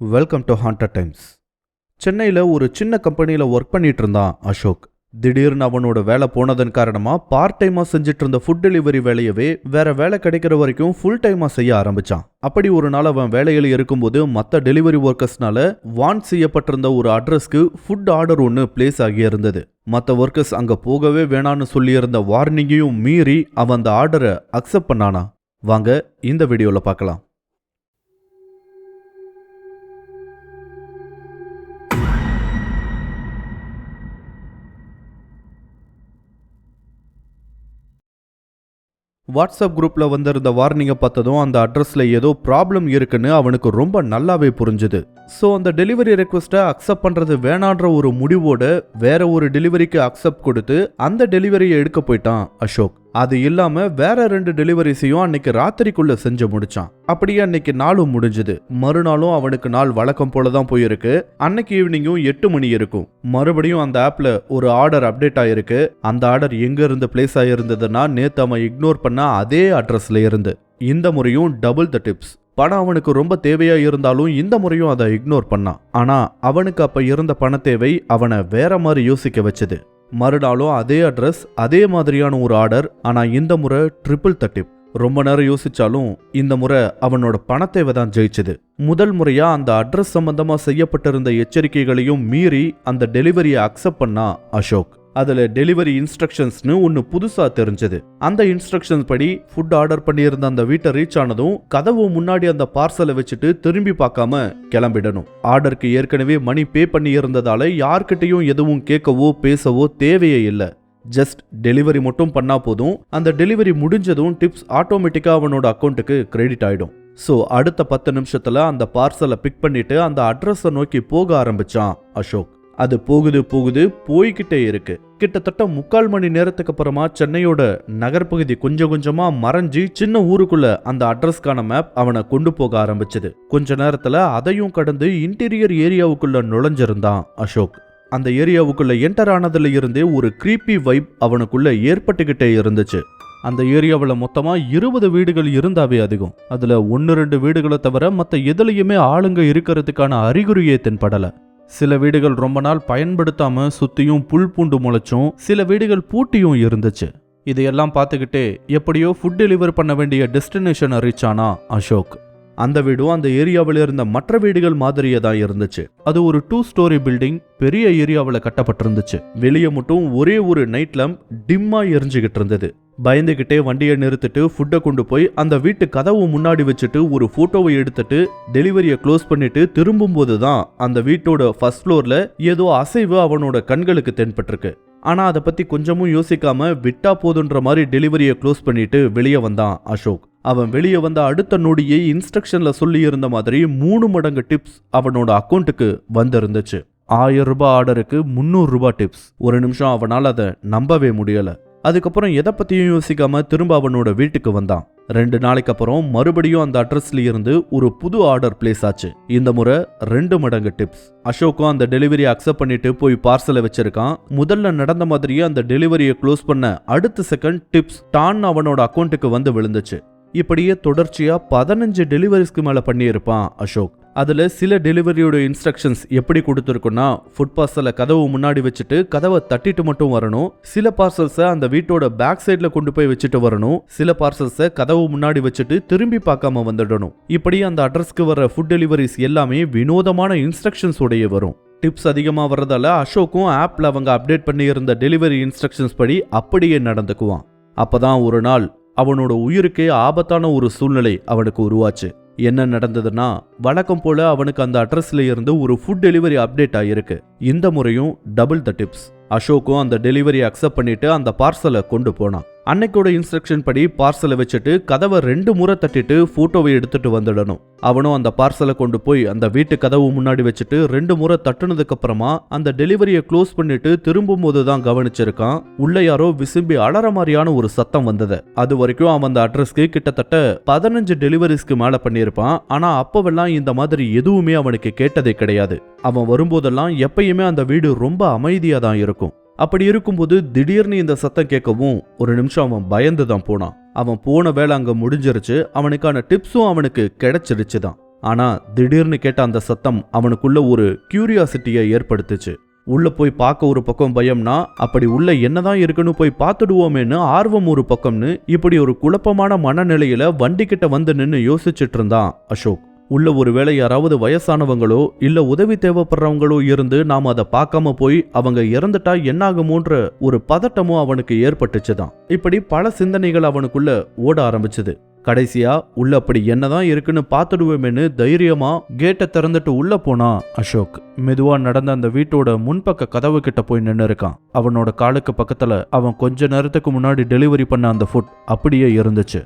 Welcome to haunted times. சென்னையில் ஒரு சின்ன கம்பெனியில் ஒர்க் பண்ணிட்டு இருந்தான் அசோக். திடீர்னு அவனோட வேலை போனதன் காரணமாக பார்ட் டைமாக செஞ்சுட்டு இருந்த ஃபுட் டெலிவரி வேலையவே வேற வேலை கிடைக்கிற வரைக்கும் ஃபுல் டைமாக செய்ய ஆரம்பிச்சான். அப்படி ஒரு நாள் அவன் வேலையில் இருக்கும்போது மற்ற டெலிவரி ஒர்க்கர்ஸ்னால வான் செய்யப்பட்டிருந்த ஒரு அட்ரஸ்க்கு ஃபுட் ஆர்டர் ஒன்று பிளேஸ் ஆகி இருந்தது. மற்ற ஒர்க்கர்ஸ் அங்கே போகவே வேணான்னு சொல்லியிருந்த வார்னிங்கையும் மீறி அவன் அந்த ஆர்டரை அக்செப்ட் பண்ணானா? வாங்க இந்த வீடியோவில் பார்க்கலாம். வாட்ஸ்அப் குரூப்ல வந்திருந்த வார்னிங்கை பார்த்ததும் அந்த அட்ரஸ்ல ஏதோ ப்ராப்ளம் இருக்குன்னு அவனுக்கு ரொம்ப நல்லாவே புரிஞ்சுது. ஸோ அந்த டெலிவரி ரெக்வஸ்ட்டை அக்செப்ட் பண்றது வேணான்ற ஒரு முடிவோட வேற ஒரு டெலிவரிக்கு அக்செப்ட் கொடுத்து அந்த டெலிவரியை எடுக்க போயிட்டான் அசோக். அது இல்லாம வேற 2 டெலிவரிஸையும் அன்னைக்கு ராத்திரிக்குள்ள செஞ்சு முடிச்சான். அப்படியே அன்னைக்கு நாளும் முடிஞ்சது. மறுநாளும் அவனுக்கு நாள் வழக்கம் போலதான் போயிருக்கு. அன்னைக்கு ஈவினிங்கும் 8 மணி இருக்கும். மறுபடியும் அந்த ஆப்ல ஒரு ஆர்டர் அப்டேட் ஆயிருக்கு. அந்த ஆர்டர் எங்க இருந்து பிளேஸ் ஆயிருந்ததுன்னா நேத்து அவன் இக்னோர் பண்ண அதே அட்ரஸ்ல இருந்து. இந்த முறையும் டபுள் த டிப்ஸ். பணம் அவனுக்கு ரொம்ப தேவையா இருந்தாலும் இந்த முறையும் அதை இக்னோர் பண்ணான். ஆனா அவனுக்கு அப்ப இருந்த பண தேவை அவனை வேற மாதிரி யோசிக்க வச்சது. மறுநாளும் அதே அட்ரஸ், அதே மாதிரியான ஒரு ஆர்டர். ஆனா இந்த முறை ட்ரிபிள் த டிப். ரொம்ப நேரம் யோசிச்சாலும் இந்த முறை அவனோட பணத்தேவை தான் ஜெயிச்சது. முதல் முறையா அந்த அட்ரஸ் சம்பந்தமா செய்யப்பட்டிருந்த எச்சரிக்கைகளையும் மீறி அந்த டெலிவரியை அக்செப்ட் பண்ணா அசோக். அதுல டெலிவரி இன்ஸ்ட்ரக்ஷன்ஸ்னு ஒன்னு புதுசா தெரிஞ்சது. அந்த இன்ஸ்ட்ரக்ஷன்ஸ் படி ஃபுட் ஆர்டர் பண்ணியிருந்த அந்த வீட்டை ரீச் ஆனதும் கதவு முன்னாடி அந்த பார்சலை வச்சுட்டு திரும்பி பார்க்காம கிளம்பிடணும். ஆர்டருக்கு ஏற்கனவே மணி பே பண்ணி இருந்ததால யார்கிட்டையும் எதுவும் கேட்கவோ பேசவோ தேவையே இல்லை. ஜஸ்ட் டெலிவரி மட்டும் பண்ணா போதும். அந்த டெலிவரி முடிஞ்சதும் டிப்ஸ் ஆட்டோமேட்டிக்கா அவனோட அக்கௌண்ட்டுக்கு கிரெடிட் ஆயிடும். ஸோ அடுத்த 10 நிமிஷத்துல அந்த பார்சலை பிக் பண்ணிட்டு அந்த அட்ரஸை நோக்கி போக ஆரம்பிச்சான் அசோக். அது போகுது போய்கிட்டே இருக்கு. கிட்டத்தட்ட 3/4 மணி நேரத்துக்கு அப்புறமா சென்னையோட நகர்பகுதி கொஞ்சம் கொஞ்சமா மறைஞ்சி சின்ன ஊருக்குள்ள அந்த அட்ரஸ்கான மேப் அவனை கொண்டு போக ஆரம்பிச்சது. கொஞ்ச நேரத்துல அதையும் கடந்து இன்டீரியர் ஏரியாவுக்குள்ள நுழைஞ்சிருந்தான் அசோக். அந்த ஏரியாவுக்குள்ள என்டர் ஆனதுல இருந்தே ஒரு கிரீப்பி வைப் அவனுக்குள்ள ஏற்பட்டுக்கிட்டே இருந்துச்சு. அந்த ஏரியாவில் மொத்தமா 20 வீடுகள் இருந்தாவே அதிகம். அதுல 1-2 வீடுகளை தவிர மற்ற எதுலையுமே ஆளுங்க இருக்கிறதுக்கான அறிகுறியே தென்படல. சில வீடுகள் ரொம்ப நாள் பயன்படுத்தாம சுத்தியும் புல் பூண்டு முளைச்சும், சில வீடுகள் பூட்டியும் இருந்துச்சு. இதையெல்லாம் பார்த்துக்கிட்டே எப்படியோ ஃபுட் டெலிவரி பண்ண வேண்டிய டெஸ்டினேஷனை ரீச் ஆனா அசோக். அந்த வீடும் அந்த ஏரியாவில் இருந்த மற்ற வீடுகள் மாதிரியே தான் இருந்துச்சு. அது ஒரு 2 ஸ்டோரி பில்டிங், பெரிய ஏரியாவில் கட்டப்பட்டிருந்துச்சு. வெளியே மட்டும் ஒரே ஒரு நைட் லேம்ப் டிம்மா எரிஞ்சுகிட்டு இருந்தது. பயந்துகிட்டே வண்டியை நிறுத்திட்டு ஃபுட்டை கொண்டு போய் அந்த வீட்டு கதவு முன்னாடி வச்சுட்டு ஒரு போட்டோவை எடுத்துட்டு டெலிவரியை க்ளோஸ் பண்ணிட்டு திரும்பும் போதுதான் அந்த வீட்டோட ஃபர்ஸ்ட் ஃப்ளோர்ல ஏதோ அசைவு அவனோட கண்களுக்கு தென்பட்டிருக்கு. ஆனா அதை பத்தி கொஞ்சமும் யோசிக்காம விட்டா போதுன்ற மாதிரி டெலிவரியை க்ளோஸ் பண்ணிட்டு வெளியே வந்தான் அசோக். அவன் வெளியே வந்த அடுத்த நொடியே இன்ஸ்ட்ரக்ஷன்ல சொல்லி இருந்த மாதிரி 3 மடங்கு டிப்ஸ் அவனோட அக்கௌண்ட்டுக்கு வந்திருந்துச்சு. 1000 ரூபாய் ஆர்டருக்கு 300 ரூபாய் டிப்ஸ். ஒரு நிமிஷம் அவனால் அதை நம்பவே முடியல. அதுக்கப்புறம் எதை பத்தியும் யோசிக்காம திரும்ப அவனோட வீட்டுக்கு வந்தான். 2 நாளைக்கு அப்புறம் மறுபடியும் அந்த அட்ரஸ்ல இருந்து ஒரு புது ஆர்டர் பிளேஸ் ஆச்சு. இந்த முறை 2 மடங்கு டிப்ஸ். அசோக்கும் அந்த டெலிவரியை அக்செப்ட் பண்ணிட்டு போய் பார்சலை வச்சிருக்கான். முதல்ல நடந்த மாதிரியே அந்த டெலிவரியை க்ளோஸ் பண்ண அடுத்த செகண்ட் டிப்ஸ் டான் அவனோட அக்கௌண்ட்டுக்கு வந்து விழுந்துச்சு. இப்படியே தொடர்ச்சியா 15 டெலிவரிஸ்க்கு மேல பண்ணியிருப்பான் அசோக். அதுல சில டெலிவரியோட இன்ஸ்ட்ரக்ஷன்ஸ் எப்படி கொடுத்துருக்குன்னா, ஃபுட் பார்சலை கதவு முன்னாடி வச்சுட்டு கதவை தட்டிட்டு மட்டும் வரணும். சில பார்சல்ஸை அந்த வீட்டோட பேக் சைட்ல கொண்டு போய் வச்சுட்டு வரணும். சில பார்சல்ஸை கதவு முன்னாடி வச்சுட்டு திரும்பி பார்க்காம வந்துடணும். இப்படி அந்த அட்ரஸ்க்கு வர ஃபுட் டெலிவரிஸ் எல்லாமே வினோதமான இன்ஸ்ட்ரக்ஷன்ஸ் உடைய வரும். டிப்ஸ் அதிகமா வர்றதால அசோக்கும் ஆப்ல அவங்க அப்டேட் பண்ணி இருந்த டெலிவரி இன்ஸ்ட்ரக்ஷன்ஸ் படி அப்படியே நடந்துக்குவான். அப்பதான் ஒரு நாள் அவனோட உயிருக்கே ஆபத்தான ஒரு சூழ்நிலை அவனுக்கு உருவாச்சு. என்ன நடந்ததுன்னா, வழக்கம் போல அவனுக்கு அந்த அட்ரஸ்ல இருந்து ஒரு ஃபுட் டெலிவரி அப்டேட் ஆயிருக்கு. இந்த முறையும் டபுள் த டிப்ஸ். அசோக்கும் அந்த டெலிவரி அக்செப்ட் பண்ணிட்டு அந்த பார்சலை கொண்டு போனான். அன்னைக்கோட இன்ஸ்ட்ரக்ஷன் படி பார்சலை வச்சுட்டு கதவை 2 முறை தட்டிட்டு போட்டோவை எடுத்துட்டு வந்துடணும். அவனும் அந்த பார்சலை கொண்டு போய் அந்த வீட்டு கதவு முன்னாடி வச்சுட்டு 2 முறை தட்டுனதுக்கு அப்புறமா அந்த டெலிவரியை க்ளோஸ் பண்ணிட்டு திரும்பும் போதுதான் கவனிச்சிருக்கான், உள்ள யாரோ விசும்பி அலற மாதிரியான ஒரு சத்தம் வந்தது. அது வரைக்கும் அவன் அந்த அட்ரஸ்க்கு கிட்டத்தட்ட 15 டெலிவரிஸ்க்கு மேல பண்ணியிருப்பான். ஆனா அப்பவெல்லாம் இந்த மாதிரி எதுவுமே அவனுக்கு கேட்டதே கிடையாது. அவன் வரும்போதெல்லாம் எப்பயுமே அந்த வீடு ரொம்ப அமைதியா தான் இருக்கும். அப்படி இருக்கும்போது திடீர்னு இந்த சத்தம் கேட்கவும் ஒரு நிமிஷம் அவன் பயந்து தான் போனான். அவன் போன வேலை அங்க முடிஞ்சிருச்சு. அவனுக்கான டிப்ஸும் அவனுக்கு கிடைச்சிருச்சுதான். ஆனா திடீர்னு கேட்ட அந்த சத்தம் அவனுக்குள்ள ஒரு கியூரியாசிட்டியை ஏற்படுத்துச்சு. உள்ள போய் பார்க்க ஒரு பக்கம் பயம்னா, அப்படி உள்ள என்னதான் இருக்குன்னு போய் பார்த்துடுவோமேன்னு ஆர்வம் ஒரு பக்கம்னு, இப்படி ஒரு குழப்பமான மனநிலையில வண்டி கிட்ட வந்து நின்னு யோசிச்சுட்டு இருந்தான் அசோக். உள்ள ஒருவேளை யாராவது வயசானவங்களோ இல்ல உதவி தேவைப்படுறவங்களோ இருந்து நாம அதை பார்க்காம போய் அவங்க இறந்துட்டா என்னாகுமோன்ற ஒரு பதட்டமும் அவனுக்கு ஏற்பட்டுச்சுதான். இப்படி பல சிந்தனைகள் அவனுக்குள்ள ஓட ஆரம்பிச்சது. கடைசியா உள்ள அப்படி என்னதான் இருக்குன்னு பார்த்துடுவோமேன்னு தைரியமா கேட்டை திறந்துட்டு உள்ள போனா அசோக். மெதுவா நடந்த அந்த வீட்டோட முன்பக்க கதவு கிட்ட போய் நின்னு இருக்கான். அவனோட காலுக்கு பக்கத்துல அவன் கொஞ்ச நேரத்துக்கு முன்னாடி டெலிவரி பண்ண அந்த ஃபுட் அப்படியே இருந்துச்சு.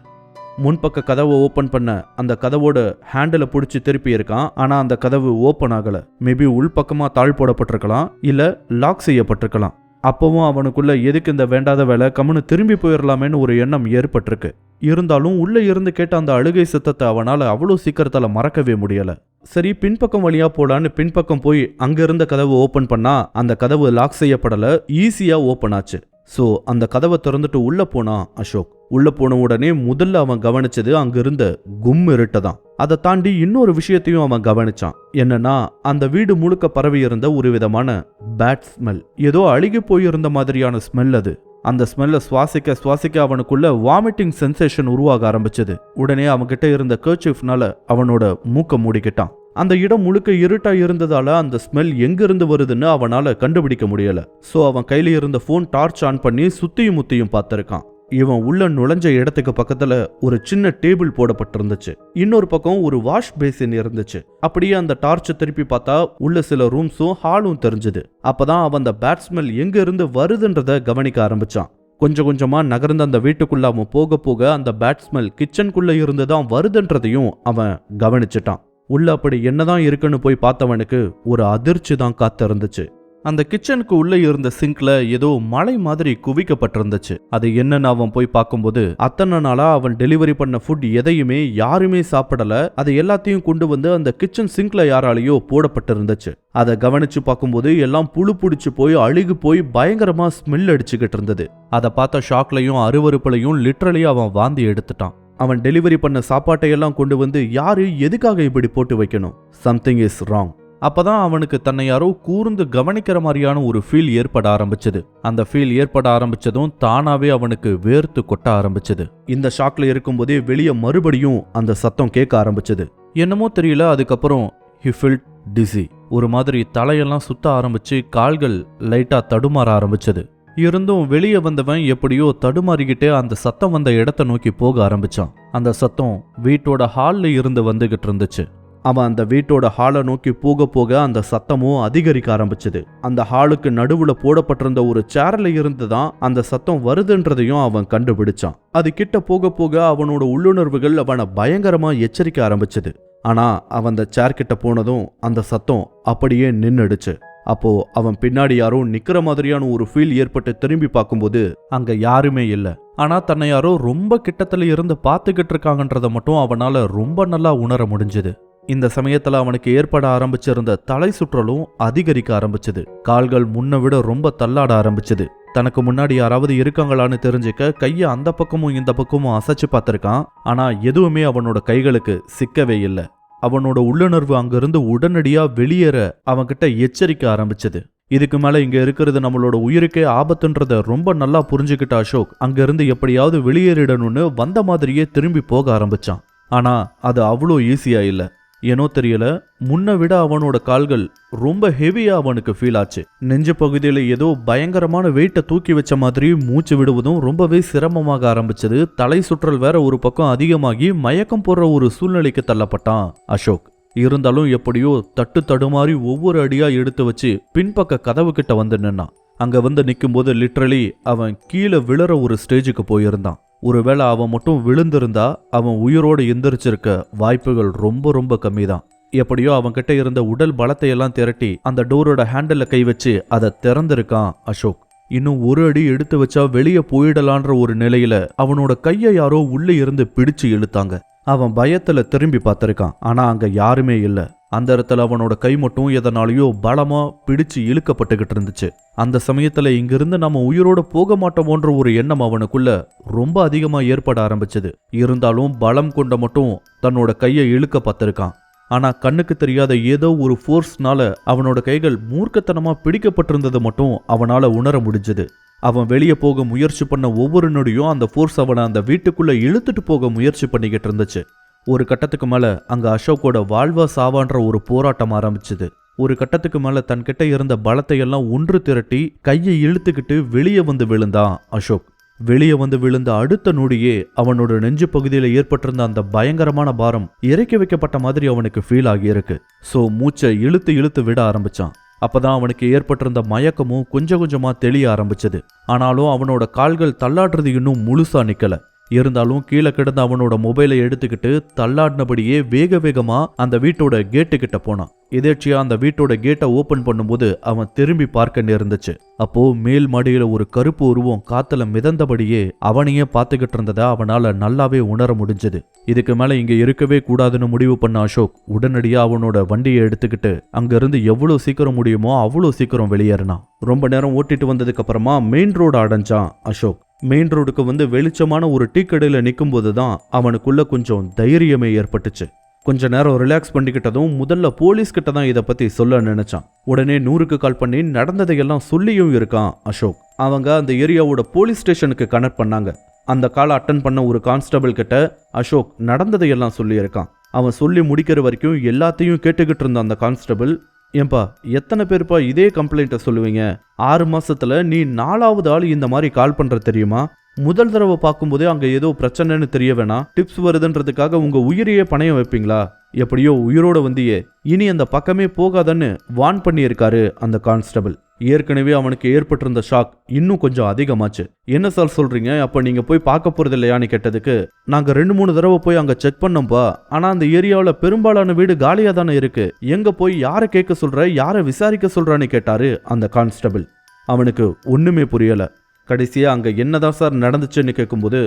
முன்பக்க கதவை ஓபன் பண்ண அந்த கதவோட ஹேண்டில பிடிச்சி திருப்பி இருக்கான். ஆனா அந்த கதவு ஓபன் ஆகல. மேபி உள்பக்கமா தாழ் போடப்பட்டிருக்கலாம், இல்ல லாக் செய்யப்பட்டிருக்கலாம். அப்பவும் அவனுக்குள்ள எதுக்கு இந்த வேண்டாத வேலை, கம்முன்னு திரும்பி போயிடலாமேன்னு ஒரு எண்ணம் ஏற்பட்டிருக்கு. இருந்தாலும் உள்ள இருந்து கேட்ட அந்த அழுகை சத்தத்தை அவனால அவ்வளோ சீக்கிரத்தால மறக்கவே முடியல. சரி, பின்பக்கம் வழியா போலான்னு பின்பக்கம் போய் அங்க இருந்த கதவை ஓபன் பண்ணா அந்த கதவு லாக் செய்யப்படல, ஈஸியா ஓபன் ஆச்சு. சோ அந்த கதவை திறந்துட்டு உள்ள போனா அசோக். உள்ள போன உடனே முதல்ல அவன் கவனிச்சது அங்க இருந்த கும் இருட்டதான். அதை தாண்டி இன்னொரு விஷயத்தையும் அவன் கவனிச்சான். என்னன்னா, அந்த வீடு முழுக்க பரவி இருந்த ஒரு விதமான பேட் ஸ்மெல். ஏதோ அழுகி போயிருந்த மாதிரியான ஸ்மெல் அது. அந்த ஸ்மெல்ல சுவாசிக்க சுவாசிக்க அவனுக்குள்ள வாமிட்டிங் சென்சேஷன் உருவாக ஆரம்பிச்சது. உடனே அவன்கிட்ட இருந்த கர்ச்சீஃப்னால அவனோட மூக்க மூடிக்கிட்டான். அந்த இடம் முழுக்க இருட்டா இருந்ததால அந்த ஸ்மெல் எங்கிருந்து வருதுன்னு அவனால கண்டுபிடிக்க முடியல. சோ அவன் கையில இருந்த போன் டார்ச் ஆன் பண்ணி சுத்தியும் முத்தியும் பார்த்திருக்கான். இவன் உள்ள நுழைஞ்ச இடத்துக்கு பக்கத்துல ஒரு சின்ன டேபிள் போடப்பட்டிருந்துச்சு. இன்னொரு பக்கம் ஒரு வாஷ் பேசின் இருந்துச்சு. அப்படியே அந்த டார்ச்சை திருப்பி பார்த்தா உள்ள சில ரூம்ஸும் ஹாலும் தெரிஞ்சது. அப்பதான் அவன் அந்த பேட் ஸ்மெல் எங்க இருந்து வருதுன்றத கவனிக்க ஆரம்பிச்சான். கொஞ்சம் கொஞ்சமா நகர்ந்து அந்த வீட்டுக்குள்ள அவன் போக போக அந்த பேட் ஸ்மெல் கிச்சனுக்குள்ள இருந்துதான் வருதுன்றதையும் அவன் கவனிச்சுட்டான். உள்ள அப்படி என்னதான் இருக்குன்னு போய் பார்த்தவனுக்கு ஒரு அதிர்ச்சி தான் காத்திருந்துச்சு. அந்த கிச்சனுக்கு உள்ள இருந்த சிங்க்ல ஏதோ மலை மாதிரி குவிக்கப்பட்டிருந்துச்சு. அது என்னன்னு அவன் போய் பார்க்கும்போது, அத்தனை நாளா அவன் டெலிவரி பண்ண ஃபுட் எதையுமே யாருமே சாப்பிடல, அது எல்லாத்தையும் கொண்டு வந்து அந்த கிச்சன் சிங்க்ல யாராலேயோ போடப்பட்டிருந்துச்சு. அதை கவனிச்சு பார்க்கும்போது எல்லாம் புழு புடிச்சு போய் அழுகி போய் பயங்கரமா ஸ்மெல் அடிச்சுக்கிட்டு இருந்தது. அதை பார்த்த ஷாக்லையும் அருவருப்புலையும் லிட்டரலி அவன் வாந்தி எடுத்துட்டான். அவன் டெலிவரி பண்ண சாப்பாட்டையெல்லாம் கொண்டு வந்து யாரு எதுக்காக இப்படி போட்டு வைக்கணும்? Something is wrong. அப்பதான் அவனுக்கு தன்னை யாரோ கூர்ந்து கவனிக்கிற மாதிரியான ஒரு ஃபீல் ஏற்பட ஆரம்பிச்சது. அந்த ஃபீல் ஏற்பட ஆரம்பிச்சதும் தானாவே அவனுக்கு வேர்த்து கொட்ட ஆரம்பிச்சது. இந்த ஷாக்ல இருக்கும்போதே வெளியே மறுபடியும் அந்த சத்தம் கேட்க ஆரம்பிச்சது. என்னமோ தெரியல, அதுக்கப்புறம் he felt dizzy. ஒரு மாதிரி தலையெல்லாம் சுத்த ஆரம்பிச்சு கால்கள் லைட்டா தடுமாற ஆரம்பிச்சது. இருந்தும் வெளியே வந்தவன் எப்படியோ தடுமாறிக்கிட்டே அந்த சத்தம் வந்த இடத்த நோக்கி போக ஆரம்பிச்சான். அந்த சத்தம் வீட்டோட ஹால்ல இருந்து வந்துகிட்டு இருந்துச்சு. அவன் அந்த வீட்டோட ஹாலை நோக்கி போக போக அந்த சத்தமும் அதிகரிக்க ஆரம்பிச்சது. அந்த ஹாலுக்கு நடுவுல போடப்பட்டிருந்த ஒரு சேர்ல இருந்து தான் அந்த சத்தம் வருதுன்றதையும் அவன் கண்டுபிடிச்சான். அது கிட்ட போக போக அவனோட உள்ளுணர்வுகள் அவனை பயங்கரமா எச்சரிக்க ஆரம்பிச்சது. ஆனா அவன் அந்த சேர் கிட்ட போனதும் அந்த சத்தம் அப்படியே நின்னுடுச்சு. அப்போ அவன் பின்னாடி யாரோ நிக்கிற மாதிரியான ஒரு ஃபீல் ஏற்பட்டு திரும்பி பார்க்கும்போது அங்க யாருமே இல்ல. ஆனா தன்னை யாரோ ரொம்ப கிட்டத்துல இருந்து பார்த்துக்கிட்டு இருக்காங்கன்றத மட்டும் அவனால ரொம்ப நல்லா உணர முடிஞ்சது. இந்த சமயத்துல அவனுக்கு ஏற்பட ஆரம்பிச்சிருந்த தலை சுற்றலும் அதிகரிக்க ஆரம்பிச்சது. கால்கள் முன்ன விட ரொம்ப தள்ளாட ஆரம்பிச்சது. தனக்கு முன்னாடி யாராவது இருக்காங்களான்னு தெரிஞ்சுக்க கையை அந்த பக்கமும் இந்த பக்கமும் அசைச்சு பார்த்திருக்கான். ஆனா எதுவுமே அவனோட கைகளுக்கு சிக்கவே இல்லை. அவனோட உள்ளுணர்வு அங்கிருந்து உடனடியா வெளியேற அவன்கிட்ட எச்சரிக்க ஆரம்பிச்சது. இதுக்கு மேல இங்க இருக்கிறது நம்மளோட உயிருக்கே ஆபத்துன்றத ரொம்ப நல்லா புரிஞ்சுக்கிட்ட அசோக் அங்கிருந்து எப்படியாவது வெளியேறிடணும்னு வந்த மாதிரியே திரும்பி போக ஆரம்பிச்சான். ஆனா அது அவ்வளோ ஈஸியா இல்ல. ஏனோ தெரியல, முன்ன விட அவனோட கால்கள் ரொம்ப ஹெவியா அவனுக்கு ஃபீல் ஆச்சு. நெஞ்சு பகுதியில ஏதோ பயங்கரமான வெயிட்டை தூக்கி வச்ச மாதிரி மூச்சு விடுவதும் ரொம்பவே சிரமமாக ஆரம்பிச்சது. தலை சுற்றல் வேற ஒரு பக்கம் அதிகமாகி மயக்கம் போடுற ஒரு சூழ்நிலைக்கு தள்ளப்பட்டான் அசோக். இருந்தாலும் எப்படியோ தட்டு தடுமாறி ஒவ்வொரு அடியா எடுத்து வச்சு பின்பக்க கதவு கிட்ட வந்து நின்னான். அங்க வந்து நிற்கும் போது லிட்ரலி அவன் கீழே விழற ஒரு ஸ்டேஜுக்கு போயிருந்தான். ஒருவேளை அவன் மட்டும் விழுந்திருந்தா அவன் உயிரோடு எந்திரிச்சிருக்க வாய்ப்புகள் ரொம்ப ரொம்ப கம்மி தான். எப்படியோ அவன்கிட்ட இருந்த உடல் பலத்தை எல்லாம் திரட்டி அந்த டோரோட ஹேண்டில் கை வச்சு அதை திறந்திருக்கான் அசோக். இன்னும் ஒரு அடி எடுத்து வச்சா வெளியே போயிடலான்ற ஒரு நிலையில அவனோட கையை யாரோ உள்ளே இருந்து பிடிச்சு இழுத்தாங்க. அவன் பயத்துல திரும்பி பார்த்திருக்கான். ஆனா அங்க யாருமே இல்ல. அந்த இடத்துல அவனோட கை மட்டும் எதனாலேயோ பலமா பிடிச்சு இழுக்கப்பட்டுகிட்டு இருந்துச்சு. அந்த சமயத்துல இங்கிருந்து நம்ம உயிரோட போக மாட்டோமோன்ற ஒரு எண்ணம் அவனுக்குள்ள ரொம்ப அதிகமா ஏற்பட ஆரம்பிச்சது. இருந்தாலும் பலம் கொண்ட மட்டும் தன்னோட கையை இழுக்க பார்த்திருக்கான். ஆனா கண்ணுக்கு தெரியாத ஏதோ ஒரு ஃபோர்ஸ்னால அவனோட கைகள் மூர்க்கத்தனமா பிடிக்கப்பட்டிருந்தது மட்டும் அவனால உணர முடிஞ்சது. அவன் வெளியே போக முயற்சி பண்ண ஒவ்வொரு நொடியும் அந்த ஃபோர்ஸ் அவனை அந்த வீட்டுக்குள்ள இழுத்துட்டு போக முயற்சி பண்ணிக்கிட்டு இருந்துச்சு. ஒரு கட்டத்துக்கு மேல அங்க அசோக்கோட வாழ்வா சாவான்ற ஒரு போராட்டம் ஆரம்பிச்சுது. ஒரு கட்டத்துக்கு மேல தன்கிட்ட இருந்த பலத்தை எல்லாம் ஒன்று திரட்டி கையை இழுத்துக்கிட்டு வெளியே வந்து விழுந்தான் அசோக். வெளியே வந்து விழுந்த அடுத்த நொடியே அவனோட நெஞ்சு பகுதியில் ஏற்பட்டிருந்த அந்த பயங்கரமான பாரம் இறக்கி வைக்கப்பட்ட மாதிரி அவனுக்கு ஃபீல் ஆகியிருக்கு. ஸோ மூச்சை இழுத்து இழுத்து விட ஆரம்பிச்சான். அப்பதான் அவனுக்கு ஏற்பட்டிருந்த மயக்கமும் கொஞ்சம் கொஞ்சமா தெளிய ஆரம்பிச்சது. ஆனாலும் அவனோட கால்கள் தள்ளாடுறது இன்னும் முழுசா நிக்கல. இருந்தாலும் கீழே கிடந்த அவனோட மொபைலை எடுத்துக்கிட்டு தள்ளாடினபடியே வேக வேகமா அந்த வீட்டோட கேட்டு கிட்ட போனான். எதேச்சியா அந்த வீட்டோட கேட்டை ஓபன் பண்ணும்போது அவன் திரும்பி பார்க்க நேர்ந்துச்சு. அப்போ மேல் மாடியில ஒரு கருப்பு உருவம் காத்துல மிதந்தபடியே அவனையே பார்த்துக்கிட்டு இருந்ததை அவனால நல்லாவே உணர முடிஞ்சது. இதுக்கு மேல இங்க இருக்கவே கூடாதுன்னு முடிவு பண்ண அசோக் உடனடியா அவனோட வண்டியை எடுத்துக்கிட்டு அங்கிருந்து எவ்வளவு சீக்கிரம் முடியுமோ அவ்வளவு சீக்கிரம் வெளியேறினான். ரொம்ப நேரம் ஓட்டிட்டு வந்ததுக்கு அப்புறமா மெயின் ரோடு அடைஞ்சான் அசோக். மெயின் ரோடுக்கு வந்து வெளிச்சமான ஒரு டீ கடையில நிற்கும் போதுதான் அவனுக்குள்ள கொஞ்சம் தைரியமே ஏற்பட்டுச்சு. கொஞ்ச நேரம் ரிலாக்ஸ் பண்ணிக்கிட்டதும் முதல்ல போலீஸ் கிட்ட தான் இதை பத்தி சொல்ல நினைச்சான். உடனே 100க்கு கால் பண்ணி நடந்ததையெல்லாம் சொல்லியும் இருக்கான் அசோக். அவங்க அந்த ஏரியாவோட போலீஸ் ஸ்டேஷனுக்கு கனெக்ட் பண்ணாங்க. அந்த காலை அட்டன் பண்ண ஒரு கான்ஸ்டபிள் கிட்ட அசோக் நடந்ததையெல்லாம் சொல்லியிருக்கான். அவன் சொல்லி முடிக்கிற வரைக்கும் எல்லாத்தையும் கேட்டுக்கிட்டு இருந்த அந்த கான்ஸ்டபிள், ஏன்பா எத்தனை பேருப்பா இதே கம்ப்ளைண்ட்டை சொல்லுவீங்க? 6 மாசத்துல நீ 4வது ஆள் இந்த மாதிரி கால் பண்ற தெரியுமா? முதல் தடவை பார்க்கும்போதே அங்க ஏதோ பிரச்சனைன்னு தெரிய வேணா டிப்ஸ் வருதுன்றதுக்காக உங்க உயிரையே பணையம் வைப்பீங்களா? எப்படியோ உயிரோட வந்தியே, இனி அந்த பக்கமே போகாதன்னு வார்ன் பண்ணியிருக்காரு அந்த கான்ஸ்டபிள். ஏற்கனவே அவனுக்கு ஏற்பட்டிருந்த ஷாக் இன்னும் கொஞ்சம் அதிகமாச்சு. என்ன சார் சொல்றீங்க? அப்ப நீங்க போய் பார்க்க போறது இல்லையான்னு கேட்டதுக்கு, நாங்க 2-3 தடவை போய் அங்க செக் பண்ணோம்பா, ஆனா அந்த ஏரியாவில் பெரும்பாலான வீடு காலியா தானே இருக்கு, எங்க போய் யாரை கேட்க சொல்ற, யாரை விசாரிக்க சொல்றான்னு கேட்டாரு அந்த கான்ஸ்டபிள். அவனுக்கு ஒண்ணுமே புரியல. கடைசியா அங்க என்னதான் சார் நடந்துச்சுன்னு கேட்கும்போது,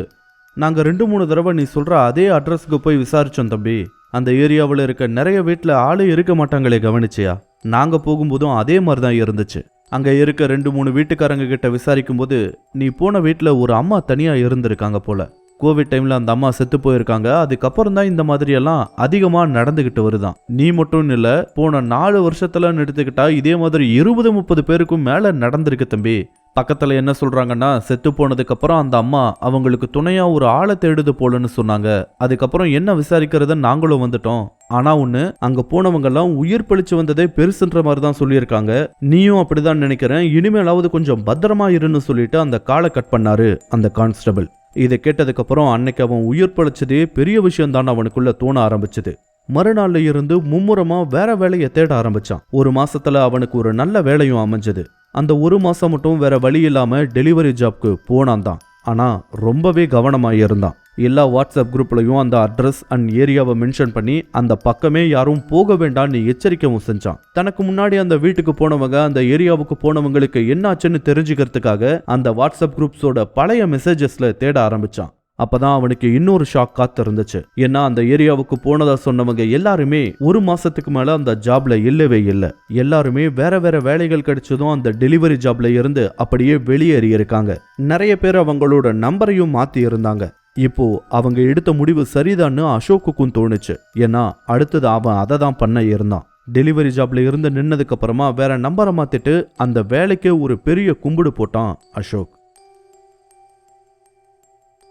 நாங்க 2-3 தடவை நீ சொல்ற அதே அட்ரஸ்க்கு போய் விசாரிச்சோம் தம்பி. அந்த ஏரியாவில் இருக்க நிறைய வீட்டில் ஆளே இருக்க மாட்டாங்களே, கவனிச்சியா? நாங்க போகும்போதும் அதே மாதிரி தான் இருந்துச்சு. அங்க இருக்க 2-3 வீட்டுக்காரங்க கிட்ட விசாரிக்கும் போது நீ போன வீட்டுல ஒரு அம்மா தனியா இருந்திருக்காங்க போல. கோவிட் டைம்ல அந்த அம்மா செத்து போயிருக்காங்க. அதுக்கப்புறம் தான் இந்த மாதிரி எல்லாம் அதிகமா நடந்துகிட்டு வருதான். நீ மட்டும் இல்ல, போன 4 வருஷத்துல எடுத்துக்கிட்டா இதே மாதிரி 20-30 பேருக்கும் மேல நடந்திருக்கு தம்பி. பக்கத்துல என்ன சொல்றாங்கன்னா, செத்து போனதுக்கு அப்புறம் அந்த அம்மா அவங்களுக்கு துணையா ஒரு ஆளை தேடுது போலன்னு சொன்னாங்க. அதுக்கப்புறம் என்ன விசாரிக்கிறத நாங்களும் வந்துட்டோம். ஆனா ஒண்ணு, அங்க போனவங்க எல்லாம் உயிர் பழிச்சு வந்ததே பெருசுன்ற மாதிரி தான் சொல்லியிருக்காங்க. நீயும் அப்படிதான் நினைக்கிறேன், இனிமேலாவது கொஞ்சம் பத்திரமா இருன்னு சொல்லிட்டு அந்த காலை கட் பண்ணாரு அந்த கான்ஸ்டபிள். இதை கேட்டதுக்கு அப்புறம் அன்னைக்கு அவன் உயிர் பழிச்சதே பெரிய விஷயம் தான் அவனுக்குள்ள தோண ஆரம்பிச்சது. மறுநாள்ல இருந்து மும்முரமா வேற வேலையை தேட ஆரம்பிச்சான். 1 மாசத்துல அவனுக்கு ஒரு நல்ல வேலையும் அமைஞ்சது. அந்த 1 மாசம் மட்டும் வேற வழி இல்லாம டெலிவரி ஜாப்க்கு போனான் தான். ஆனா ரொம்பவே கவனமா இருந்தான். எல்லா வாட்ஸ்அப் குரூப்லயும் அந்த அட்ரஸ் அண்ட் ஏரியாவை மென்ஷன் பண்ணி அந்த பக்கமே யாரும் போக வேண்டாம்னு எச்சரிக்கவும் செஞ்சான். தனக்கு முன்னாடி அந்த வீட்டுக்கு போனவங்க அந்த ஏரியாவுக்கு போனவங்களுக்கு என்னாச்சுன்னு தெரிஞ்சுக்கிறதுக்காக அந்த வாட்ஸ்அப் குரூப்ஸோட பழைய மெசேஜஸ்ல தேட ஆரம்பிச்சான். அப்பதான் அவனுக்கு இன்னொரு ஷாக் காத்து இருந்துச்சு. ஏன்னா அந்த ஏரியாவுக்கு போனதா சொன்னவங்க எல்லாருமே 1 மாசத்துக்கு மேல அந்த ஜாப்ல இல்லவே இல்லை. எல்லாருமே வேற வேற வேலைகள் கிடைச்சதும் அந்த டெலிவரி ஜாப்ல இருந்து அப்படியே வெளியேறி இருக்காங்க. நிறைய பேர் அவங்களோட நம்பரையும் மாத்தி இருந்தாங்க. இப்போ அவங்க எடுத்த முடிவு சரிதான்னு அசோக்குக்கும் தோணுச்சு. ஏன்னா அடுத்தது அவன் அதை தான் பண்ண இருந்தான். டெலிவரி ஜாப்ல இருந்து நின்னதுக்கு அப்புறமா வேற நம்பரை மாத்திட்டு அந்த வேலைக்கு ஒரு பெரிய கும்பிடு போட்டான் அசோக்.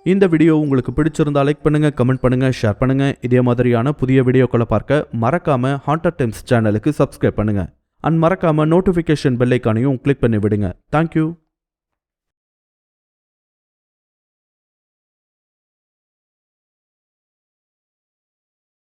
இந்த வீடியோ உங்களுக்கு பிடிச்சிருந்தா லைக் பண்ணுங்க, கமெண்ட் பண்ணுங்க, ஷேர் பண்ணுங்க. இதே மாதிரியான புதிய வீடியோக்களை பார்க்க மறக்காம ஹாண்டட் டைம்ஸ் சேனலுக்கு சப்ஸ்கிரைப் பண்ணுங்க. அண்ட் மறக்காம நோட்டிபிகேஷன் பெல் ஐகானையும் கிளிக் பண்ணி விடுங்க. தேங்க்யூ.